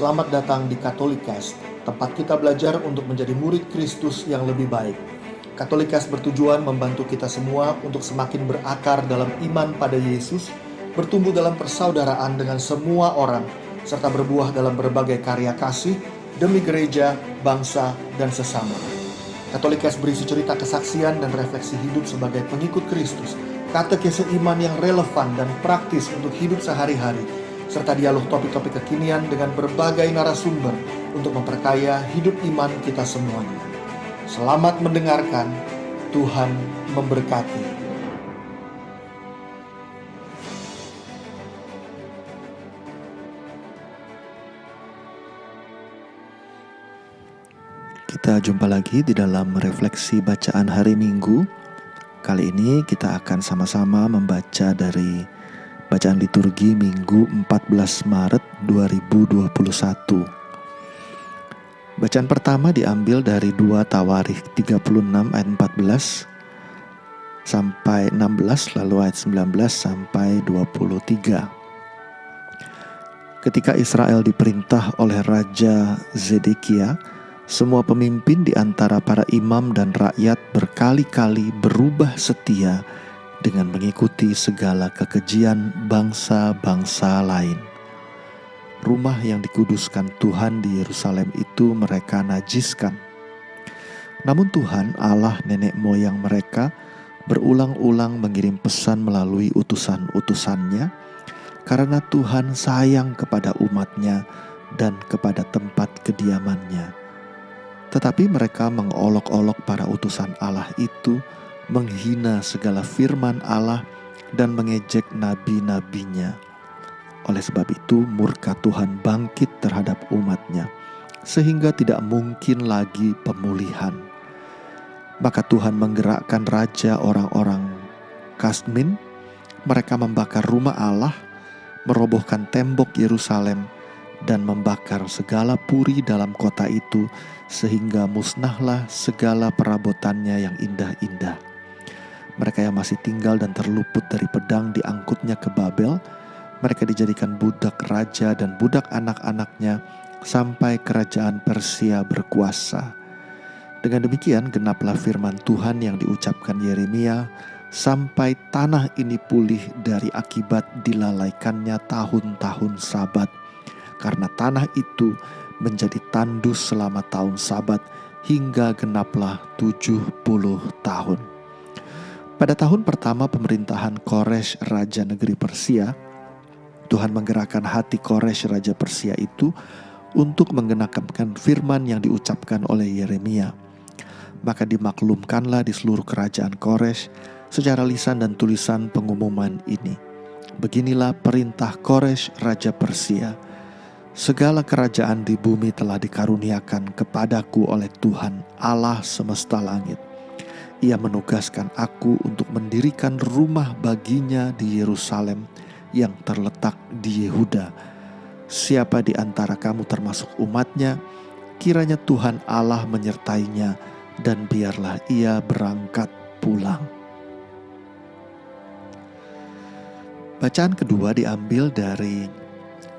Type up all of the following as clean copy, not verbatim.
Selamat datang di Katolikast, tempat kita belajar untuk menjadi murid Kristus yang lebih baik. Katolikast bertujuan membantu kita semua untuk semakin berakar dalam iman pada Yesus, bertumbuh dalam persaudaraan dengan semua orang, serta berbuah dalam berbagai karya kasih demi gereja, bangsa, dan sesama. Katolikast berisi cerita kesaksian dan refleksi hidup sebagai pengikut Kristus, katekese iman yang relevan dan praktis untuk hidup sehari-hari, serta dialog topik-topik kekinian dengan berbagai narasumber untuk memperkaya hidup iman kita semuanya. Selamat mendengarkan, Tuhan memberkati. Kita jumpa lagi di dalam refleksi bacaan hari Minggu. Kali ini kita akan sama-sama membaca dari bacaan liturgi Minggu 14 Maret 2021. Bacaan pertama diambil dari 2 Tawarikh 36 ayat 14 sampai 16, lalu ayat 19 sampai 23. Ketika Israel diperintah oleh Raja Zedekia, semua pemimpin di antara para imam dan rakyat berkali-kali berubah setia dengan mengikuti segala kekejian bangsa-bangsa lain. Rumah yang dikuduskan Tuhan di Yerusalem itu mereka najiskan. Namun Tuhan, Allah nenek moyang mereka, berulang-ulang mengirim pesan melalui utusan-utusannya, karena Tuhan sayang kepada umatnya dan kepada tempat kediamannya. Tetapi mereka mengolok-olok para utusan Allah itu, menghina segala firman Allah dan mengejek nabi-nabinya. Oleh sebab itu murka Tuhan bangkit terhadap umatnya, sehingga tidak mungkin lagi pemulihan. Maka Tuhan menggerakkan raja orang-orang Kasmin. Mereka membakar rumah Allah, merobohkan tembok Yerusalem, dan membakar segala puri dalam kota itu, sehingga musnahlah segala perabotannya yang indah-indah. Mereka yang masih tinggal dan terluput dari pedang diangkutnya ke Babel. Mereka dijadikan budak raja dan budak anak-anaknya sampai kerajaan Persia berkuasa. Dengan demikian genaplah firman Tuhan yang diucapkan Yeremia, sampai tanah ini pulih dari akibat dilalaikannya tahun-tahun Sabat. Karena tanah itu menjadi tandus selama tahun Sabat hingga genaplah 70 tahun. Pada tahun pertama pemerintahan Koresh Raja Negeri Persia, Tuhan menggerakkan hati Koresh Raja Persia itu untuk menggenapkan firman yang diucapkan oleh Yeremia. Maka dimaklumkanlah di seluruh kerajaan Koresh secara lisan dan tulisan pengumuman ini. Beginilah perintah Koresh Raja Persia. Segala kerajaan di bumi telah dikaruniakan kepadaku oleh Tuhan Allah semesta langit. Ia menugaskan aku untuk mendirikan rumah baginya di Yerusalem yang terletak di Yehuda. Siapa di antara kamu termasuk umatnya, kiranya Tuhan Allah menyertainya, dan biarlah ia berangkat pulang. Bacaan kedua diambil dari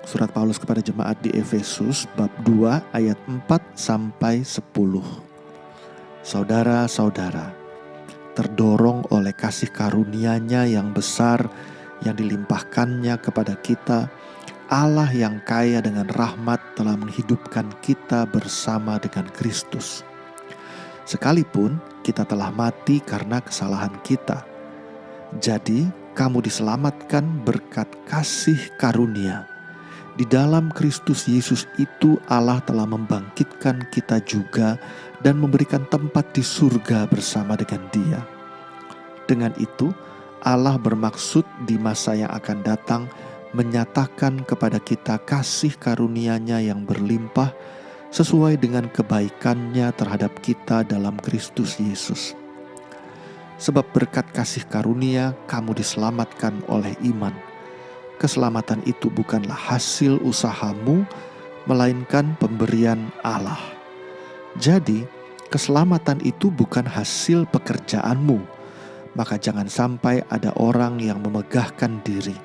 Surat Paulus kepada jemaat di Efesus bab 2 ayat 4 sampai 10. Saudara-saudara, terdorong oleh kasih karunia-Nya yang besar yang dilimpahkannya kepada kita, Allah yang kaya dengan rahmat telah menghidupkan kita bersama dengan Kristus. Sekalipun kita telah mati karena kesalahan kita, jadi kamu diselamatkan berkat kasih karunia. Di dalam Kristus Yesus itu Allah telah membangkitkan kita juga dan memberikan tempat di surga bersama dengan Dia. Dengan itu Allah bermaksud di masa yang akan datang menyatakan kepada kita kasih karunia-Nya yang berlimpah sesuai dengan kebaikan-Nya terhadap kita dalam Kristus Yesus. Sebab berkat kasih karunia kamu diselamatkan oleh iman. Keselamatan itu bukanlah hasil usahamu, melainkan pemberian Allah. Jadi, keselamatan itu bukan hasil pekerjaanmu, maka jangan sampai ada orang yang memegahkan diri.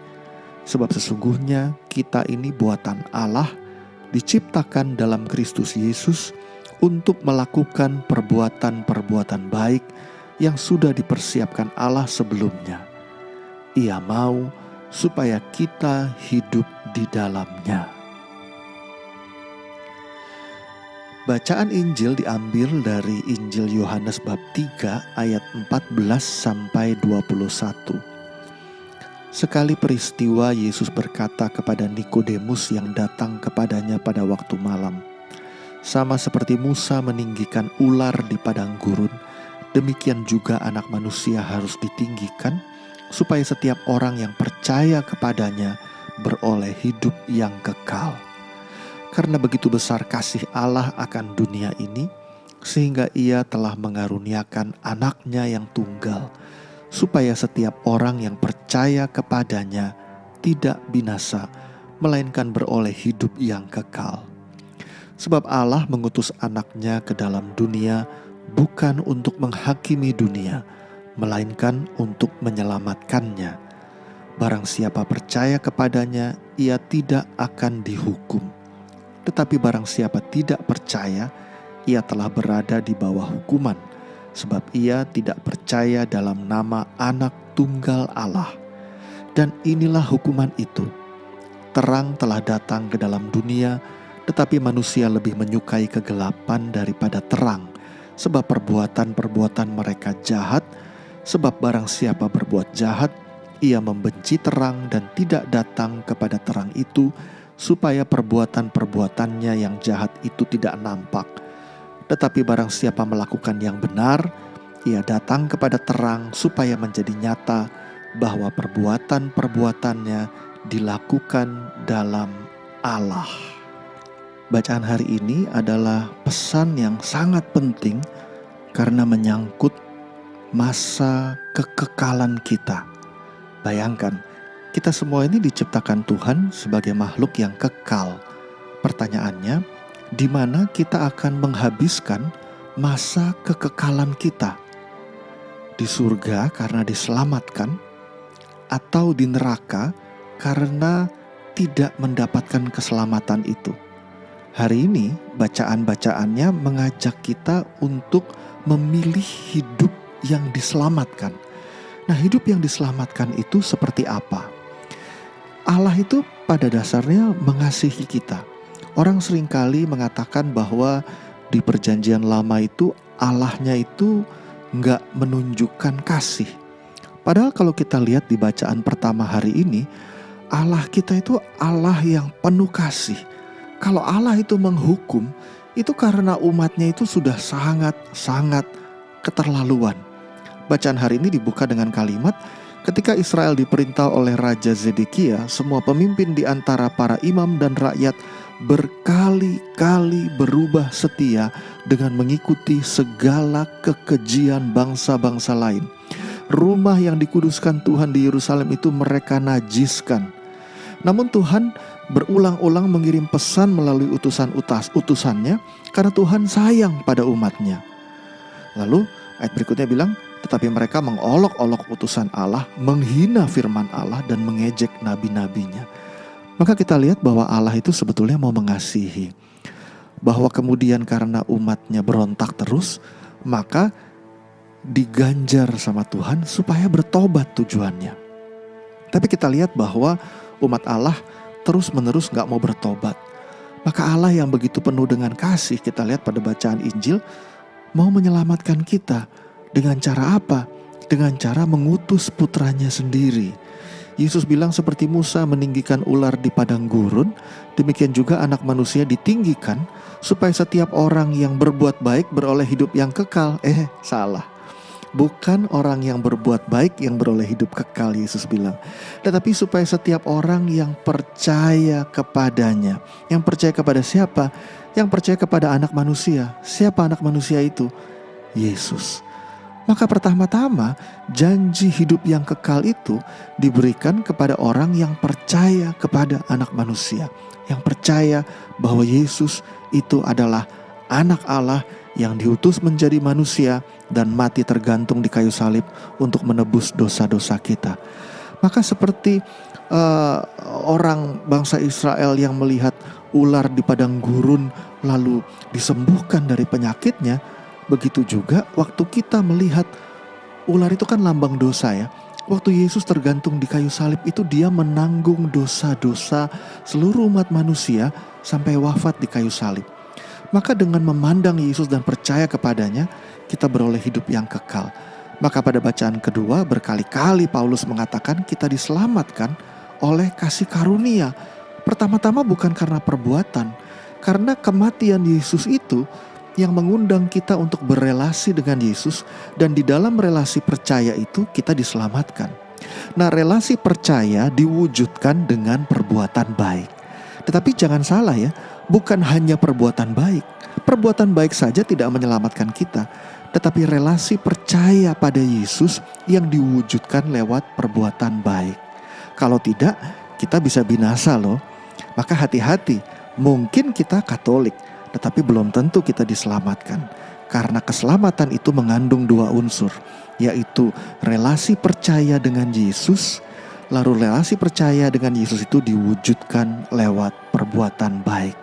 Sebab sesungguhnya kita ini buatan Allah, diciptakan dalam Kristus Yesus untuk melakukan perbuatan-perbuatan baik yang sudah dipersiapkan Allah sebelumnya. Ia mau supaya kita hidup di dalamnya. Bacaan Injil diambil dari Injil Yohanes bab 3 ayat 14 sampai 21. Sekali peristiwa Yesus berkata kepada Nikodemus yang datang kepadanya pada waktu malam, "Sama seperti Musa meninggikan ular di padang gurun, demikian juga Anak Manusia harus ditinggikan, supaya setiap orang yang percaya kepadanya beroleh hidup yang kekal. Karena begitu besar kasih Allah akan dunia ini, sehingga Ia telah mengaruniakan Anaknya yang tunggal, supaya setiap orang yang percaya kepadanya tidak binasa, melainkan beroleh hidup yang kekal. Sebab Allah mengutus Anaknya ke dalam dunia bukan untuk menghakimi dunia, melainkan untuk menyelamatkannya. Barang siapa percaya kepadanya, ia tidak akan dihukum. Tetapi barang siapa tidak percaya, ia telah berada di bawah hukuman, sebab ia tidak percaya dalam nama Anak Tunggal Allah. Dan inilah hukuman itu: terang telah datang ke dalam dunia, tetapi manusia lebih menyukai kegelapan daripada terang, sebab perbuatan-perbuatan mereka jahat. Sebab barang siapa berbuat jahat, ia membenci terang dan tidak datang kepada terang itu, supaya perbuatan-perbuatannya yang jahat itu tidak nampak. Tetapi barang siapa melakukan yang benar, ia datang kepada terang supaya menjadi nyata bahwa perbuatan-perbuatannya dilakukan dalam Allah." Bacaan hari ini adalah pesan yang sangat penting karena menyangkut masa kekekalan kita. Bayangkan, kita semua ini diciptakan Tuhan sebagai makhluk yang kekal. Pertanyaannya, di mana kita akan menghabiskan masa kekekalan kita? Di surga karena diselamatkan, atau di neraka karena tidak mendapatkan keselamatan itu? Hari ini bacaan-bacaannya mengajak kita untuk memilih hidup yang diselamatkan. Nah, hidup yang diselamatkan itu seperti apa? Allah itu pada dasarnya mengasihi kita. Orang seringkali mengatakan bahwa di perjanjian lama itu Allahnya itu nggak menunjukkan kasih. Padahal kalau kita lihat di bacaan pertama hari ini, Allah kita itu Allah yang penuh kasih. Kalau Allah itu menghukum, itu karena umatnya itu sudah sangat keterlaluan. Bacaan hari ini dibuka dengan kalimat, ketika Israel diperintah oleh Raja Zedekia, semua pemimpin di antara para imam dan rakyat berkali-kali berubah setia dengan mengikuti segala kekejian bangsa-bangsa lain. Rumah yang dikuduskan Tuhan di Yerusalem itu mereka najiskan. Namun Tuhan berulang-ulang mengirim pesan melalui utusannya karena Tuhan sayang pada umatnya. Lalu ayat berikutnya bilang, tetapi mereka mengolok-olok utusan Allah, menghina firman Allah dan mengejek nabi-nabinya. Maka kita lihat bahwa Allah itu sebetulnya mau mengasihi. Bahwa kemudian karena umatnya berontak terus, maka diganjar sama Tuhan supaya bertobat tujuannya. Tapi kita lihat bahwa umat Allah terus-menerus gak mau bertobat. Maka Allah yang begitu penuh dengan kasih, kita lihat pada bacaan Injil, mau menyelamatkan kita. Dengan cara apa? Dengan cara mengutus putranya sendiri. Yesus bilang seperti Musa meninggikan ular di padang gurun, demikian juga Anak Manusia ditinggikan, supaya setiap orang yang berbuat baik beroleh hidup yang kekal. Salah. Bukan orang yang berbuat baik yang beroleh hidup kekal, Yesus bilang. Tetapi supaya setiap orang yang percaya kepadanya. Yang percaya kepada siapa? Yang percaya kepada Anak Manusia. Siapa Anak Manusia itu? Yesus. Maka pertama-tama janji hidup yang kekal itu diberikan kepada orang yang percaya kepada Anak Manusia. Yang percaya bahwa Yesus itu adalah Anak Allah yang diutus menjadi manusia dan mati tergantung di kayu salib untuk menebus dosa-dosa kita. Maka seperti eh, orang bangsa Israel yang melihat ular di padang gurun lalu disembuhkan dari penyakitnya, begitu juga waktu kita melihat ular itu kan lambang dosa ya. Waktu Yesus tergantung di kayu salib itu, dia menanggung dosa-dosa seluruh umat manusia sampai wafat di kayu salib. Maka dengan memandang Yesus dan percaya kepadanya, kita beroleh hidup yang kekal. Maka pada bacaan kedua berkali-kali Paulus mengatakan kita diselamatkan oleh kasih karunia. Pertama-tama bukan karena perbuatan, karena kematian Yesus itu yang mengundang kita untuk berelasi dengan Yesus, dan di dalam relasi percaya itu kita diselamatkan. Nah, relasi percaya diwujudkan dengan perbuatan baik. Tetapi jangan salah ya, bukan hanya perbuatan baik. Perbuatan baik saja tidak menyelamatkan kita, tetapi relasi percaya pada Yesus yang diwujudkan lewat perbuatan baik. Kalau tidak, kita bisa binasa loh. Maka hati-hati, mungkin kita Katolik, tetapi belum tentu kita diselamatkan. Karena keselamatan itu mengandung dua unsur, yaitu relasi percaya dengan Yesus, lalu relasi percaya dengan Yesus itu diwujudkan lewat perbuatan baik.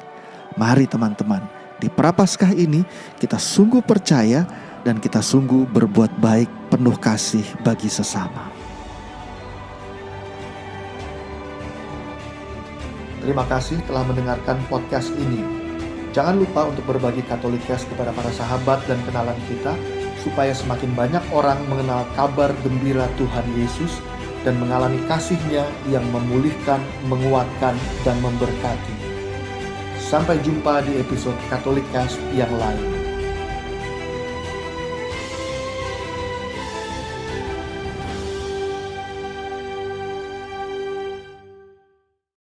Mari teman-teman, di Prapaskah ini kita sungguh percaya dan kita sungguh berbuat baik penuh kasih bagi sesama. Terima kasih telah mendengarkan podcast ini. Jangan lupa untuk berbagi Katolikast kepada para sahabat dan kenalan kita, supaya semakin banyak orang mengenal kabar gembira Tuhan Yesus dan mengalami kasih-Nya yang memulihkan, menguatkan, dan memberkati. Sampai jumpa di episode Katolikast yang lain.